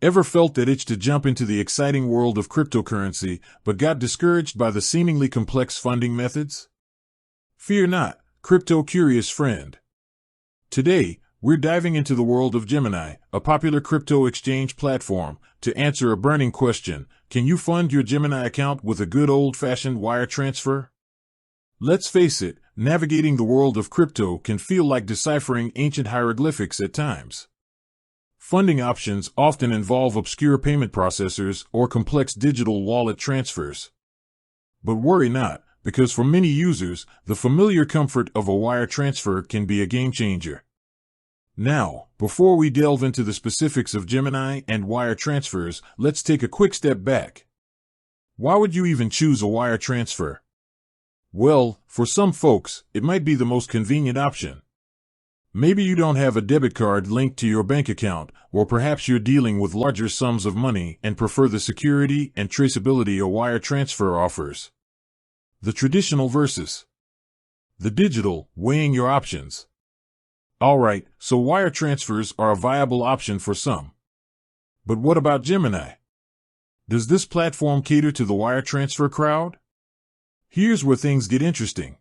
Ever felt that itch to jump into the exciting world of cryptocurrency, but got discouraged by the seemingly complex funding methods? Fear not, crypto-curious friend. Today, we're diving into the world of Gemini, a popular crypto exchange platform, to answer a burning question: can you fund your Gemini account with a good old-fashioned wire transfer? Let's face it, navigating the world of crypto can feel like deciphering ancient hieroglyphics at times. Funding options often involve obscure payment processors or complex digital wallet transfers. But worry not, because for many users, the familiar comfort of a wire transfer can be a game changer. Now, before we delve into the specifics of Gemini and wire transfers, let's take a quick step back. Why would you even choose a wire transfer? Well, for some folks, it might be the most convenient option. Maybe you don't have a debit card linked to your bank account, or perhaps you're dealing with larger sums of money and prefer the security and traceability a wire transfer offers. The traditional versus the digital, weighing your options. Alright, so wire transfers are a viable option for some. But what about Gemini? Does this platform cater to the wire transfer crowd? Here's where things get interesting.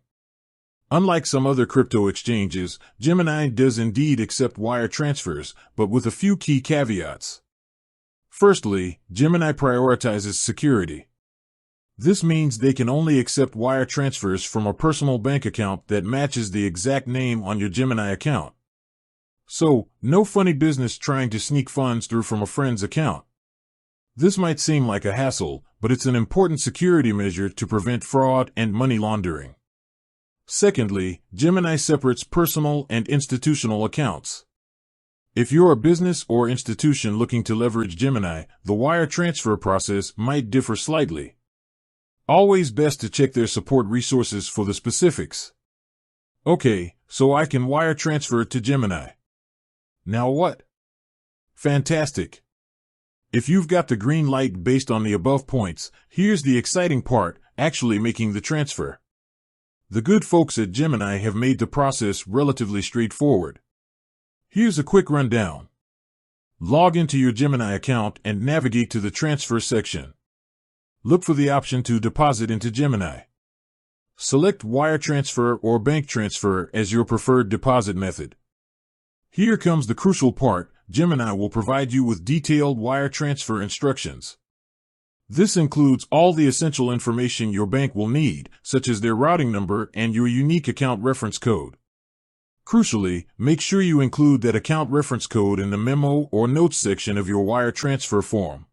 Unlike some other crypto exchanges, Gemini does indeed accept wire transfers, but with a few key caveats. Firstly, Gemini prioritizes security. This means they can only accept wire transfers from a personal bank account that matches the exact name on your Gemini account. So, no funny business trying to sneak funds through from a friend's account. This might seem like a hassle, but it's an important security measure to prevent fraud and money laundering. Secondly, Gemini separates personal and institutional accounts. If you're a business or institution looking to leverage Gemini, the wire transfer process might differ slightly. Always best to check their support resources for the specifics. Okay, so I can wire transfer to Gemini. Now what? Fantastic. If you've got the green light based on the above points, here's the exciting part: actually making the transfer. The good folks at Gemini have made the process relatively straightforward. Here's a quick rundown. Log into your Gemini account and navigate to the transfer section. Look for the option to deposit into Gemini. Select wire transfer or bank transfer as your preferred deposit method. Here comes the crucial part: Gemini will provide you with detailed wire transfer instructions. This includes all the essential information your bank will need, such as their routing number and your unique account reference code. Crucially, make sure you include that account reference code in the memo or notes section of your wire transfer form.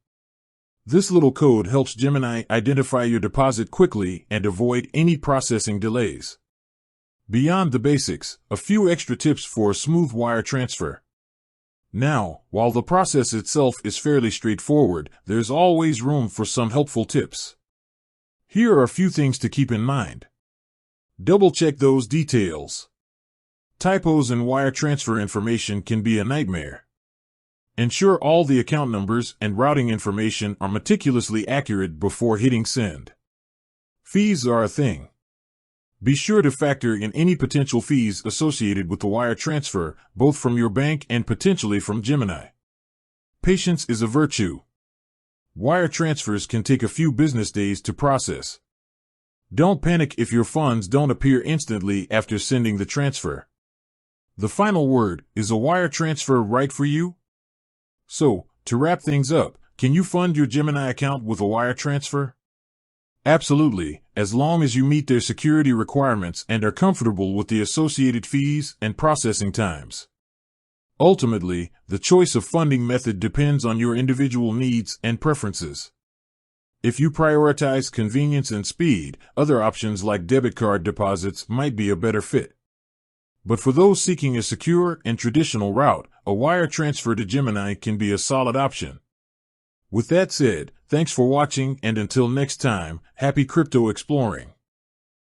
This little code helps Gemini identify your deposit quickly and avoid any processing delays. Beyond the basics, a few extra tips for a smooth wire transfer. Now, while the process itself is fairly straightforward, there's always room for some helpful tips. Here are a few things to keep in mind. Double-check those details. Typos in wire transfer information can be a nightmare. Ensure all the account numbers and routing information are meticulously accurate before hitting send. Fees are a thing. Be sure to factor in any potential fees associated with the wire transfer, both from your bank and potentially from Gemini. Patience is a virtue. Wire transfers can take a few business days to process. Don't panic if your funds don't appear instantly after sending the transfer. The final word: is a wire transfer right for you? So, to wrap things up, can you fund your Gemini account with a wire transfer? Absolutely, as long as you meet their security requirements and are comfortable with the associated fees and processing times. Ultimately, the choice of funding method depends on your individual needs and preferences. If you prioritize convenience and speed, other options like debit card deposits might be a better fit. But for those seeking a secure and traditional route, a wire transfer to Gemini can be a solid option. With that said, thanks for watching, and until next time, happy crypto exploring.